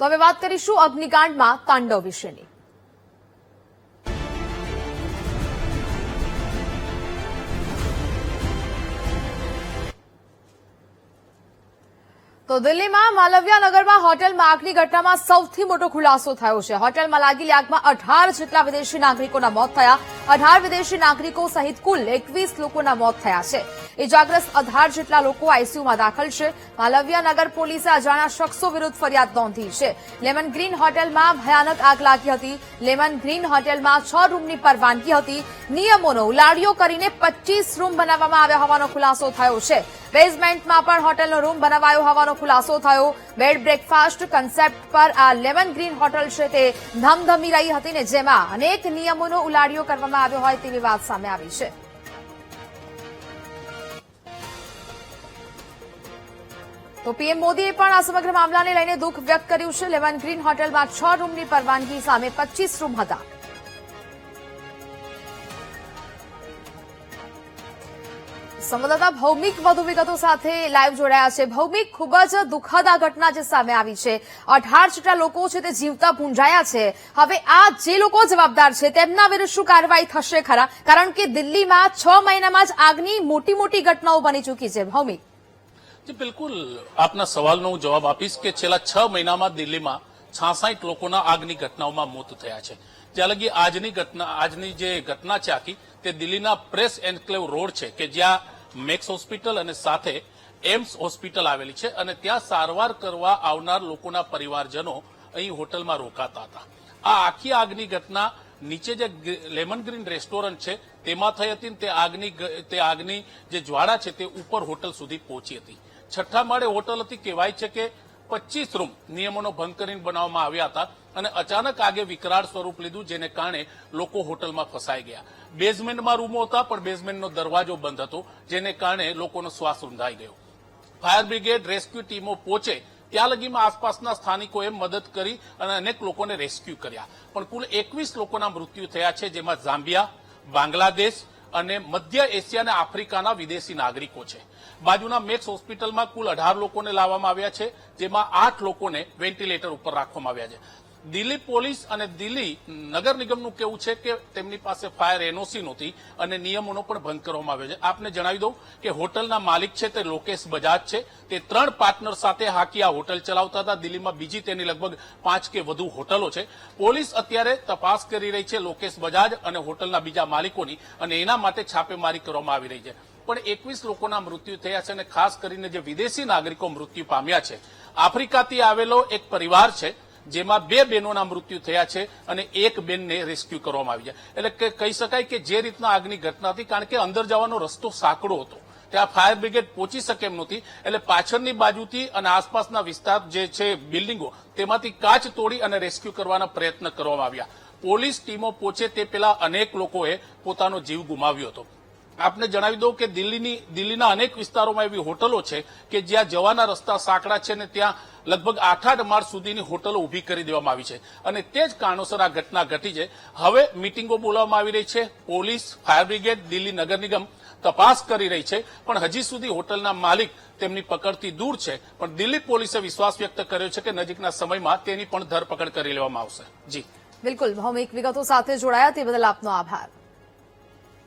તો હવે વાત કરીશું અગ્નિકાંડમાં તાંડવ વિશેની। તો દિલ્હીમાં માલવિયા નગરમાં હોટેલમાં આગની ઘટનામાં સૌથી મોટો ખુલાસો થયો છે। હોટેલમાં લાગેલી આગમાં 18 જેટલા વિદેશી નાગરિકોના મોત થયા। 18 વિદેશી નાગરિકો સહિત કુલ 21 લોકોના મોત થયા છે। ઇજાગ્રસ્ત 18 જેટલા લોકો આઈસીયુમાં દાખલ છે। માલવિયા નગર પોલીસે અજાણ્યા શખ્સો વિરુદ્ધ ફરિયાદ નોંધી છે। લેમન ગ્રીન હોટેલમાં ભયાનક આગ લાગી હતી। લેમન ગ્રીન હોટેલમાં 6 રૂમની પરવાનગી હતી। નિયમોનો ઉલાડિયો કરીને 25 રૂમ બનાવવામાં આવ્યા હોવાનો ખુલાસો થયો છે। બેઝમેન્ટમાં પણ હોટેલનો રૂમ બનાવાયો હોવાનો ખુલાસો થયો। બેડ બ્રેકફાસ્ટ કન્સેપ્ટ પર આ લેમન ગ્રીન હોટલ છે તે ધમધમી રહી હતી ને જેમાં અનેક નિયમોનો ઉલાડિયો કરવામાં આવ્યો હોય તેવી વાત સામે આવી છે। તો પીએમ મોદીએ પણ આ સમગ્ર મામલાને લઈને દુઃખ વ્યક્ત કર્યું છે। લેમન ગ્રીન હોટેલમાં 6 રૂમની પરવાનગી સામે 25 રૂમ હતા। સંવાદદાતા ભૌમિક વધુ વિગતો સાથે લાઈવ જોડાયા છે। ભૌમિક, ખૂબ જ દુઃખદ આ ઘટના જે સામે આવી છે। 18 જેટલા લોકો છે તે જીવતા પૂંજાયા છે। હવે આ જે લોકો જવાબદાર છે તેમના વિરુદ્ધ શું કાર્યવાહી થશે ખરા? કારણ કે દિલ્હીમાં 6 મહિનામાં જ આગની મોટી મોટી ઘટનાઓ બની ચૂકી છે। ભૌમિક જી બિલકુલ, આપના સવાલનો હું જવાબ આપીશ કે છેલ્લા 6 મહિનામાં દિલ્હીમાં 66 લોકોના આગની ઘટનાઓમાં મોત થયા છે। જ્યાં લગી આજની જે ઘટના છે આખી તે દિલ્હીના પ્રેસ એન્કલેવ રોડ છે કે જ્યાં મેક્સ હોસ્પિટલ અને સાથે એમ્સ હોસ્પિટલ આવેલી છે અને ત્યાં સારવાર કરવા આવનાર લોકોના પરિવારજનો અહીં હોટલમાં રોકાતા હતા। આ આખી આગની ઘટના નીચે જે લેમન ગ્રીન રેસ્ટોરન્ટ છે તેમાં થઈ હતી। તે આગની જે જ્વાળા છે તે ઉપર હોટલ સુધી પહોંચી હતી। 6ઠ્ઠા માળે હોટલ હતી। કહેવાય છે કે 25 રૂમ નિયમોનો ભંગ કરીને બનાવવામાં આવ્યા હતા અને અચાનક આગે વિકરાળ સ્વરૂપ લીધું, જેને કારણે લોકો હોટલમાં ફસાઈ ગયા। બેઝમેન્ટમાં રૂમો હતા પણ બેઝમેન્ટનો દરવાજો બંધ હતો, જેને કારણે લોકોનો શ્વાસ રૂંધાઈ ગયો। ફાયર બ્રિગેડ રેસ્ક્યુ ટીમો પહોંચે ત્યાં લગીમાં આસપાસના સ્થાનિકોએ મદદ કરી અને અનેક લોકોને રેસ્ક્યુ કર્યા, પણ કુલ 21 લોકોના મૃત્યુ થયા છે, જેમાં ઝામ્બિયા, બાંગ્લાદેશ અને મધ્ય એશિયા અને આફ્રિકાના વિદેશી નાગરિકો છે। બાજુના મેક્સ હોસ્પિટલમાં કુલ 18 લોકોને લાવવામાં આવ્યા છે, જેમાં 8 લોકોને વેન્ટિલેટર ઉપર રાખવામાં આવ્યા છે। દિલ્હી પોલીસ અને દિલ્હી નગર નિગમનું કહેવું છે કે તેમની પાસે ફાયર એનઓસી નહોતી અને નિયમોનો પણ ભંગ કરવામાં આવ્યો છે। આપને જણાવી દઉં કે હોટલના માલિક છે તે લોકેશ બજાજ છે। તે 3 પાર્ટનર સાથે હાકી આ હોટલ ચલાવતા હતા। દિલ્હીમાં બીજી તેની લગભગ 5 કે વધુ હોટલો છે। પોલીસ અત્યારે તપાસ કરી રહી છે લોકેશ બજાજ અને હોટલના બીજા માલિકોની, અને એના માટે છાપેમારી કરવામાં આવી રહી છે। પણ 21 લોકોના મૃત્યુ થયા છે અને ખાસ કરીને જે વિદેશી નાગરિકો મૃત્યુ પામ્યા છે, આફ્રિકાથી આવેલો એક પરિવાર છે જેમાં 2 બહેનોના મૃત્યુ થયા છે અને એક બેનને રેસ્ક્યુ કરવામાં આવી છે। એટલે કે કહી શકાય કે જે રીતના આગની ઘટના હતી, કારણ કે અંદર જવાનો રસ્તો સાંકડો હતો, ત્યાં ફાયર બ્રિગેડ પહોંચી શકે એમ નહોતી, એટલે પાછળની બાજુથી અને આસપાસના વિસ્તાર જે છે બિલ્ડિંગો તેમાંથી કાચ તોડી અને રેસ્ક્યુ કરવાના પ્રયત્ન કરવામાં આવ્યા। પોલીસ ટીમો પહોંચે તે પહેલા અનેક લોકોએ પોતાનો જીવ ગુમાવ્યો હતો। આપને જણાવી દઉં કે દિલ્હીના અનેક વિસ્તારોમાં એવી હોટલો છે કે જ્યાં જવાના રસ્તા સાંકડા છે ને ત્યાં લગભગ 8-8 માળ સુધીની હોટલો ઊભી કરી દેવામાં આવી છે અને તે જ કારણોસર આ ઘટના ઘટી છે। હવે મિટિંગો બોલાવવામાં આવી રહી છે। પોલીસ, ફાયર બ્રિગેડ, દિલ્હી નગર નિગમ તપાસ કરી રહી છે, પણ હજી સુધી હોટલના માલિક તેમની પકડથી દૂર છે। પણ દિલ્હી પોલીસે વિશ્વાસ વ્યક્ત કર્યો છે કે નજીકના સમયમાં તેની પણ ધરપકડ કરી લેવામાં આવશે। જી બિલકુલ, ભૌમિક વિગતો સાથે જોડાયા તે બદલ આપનો આભાર।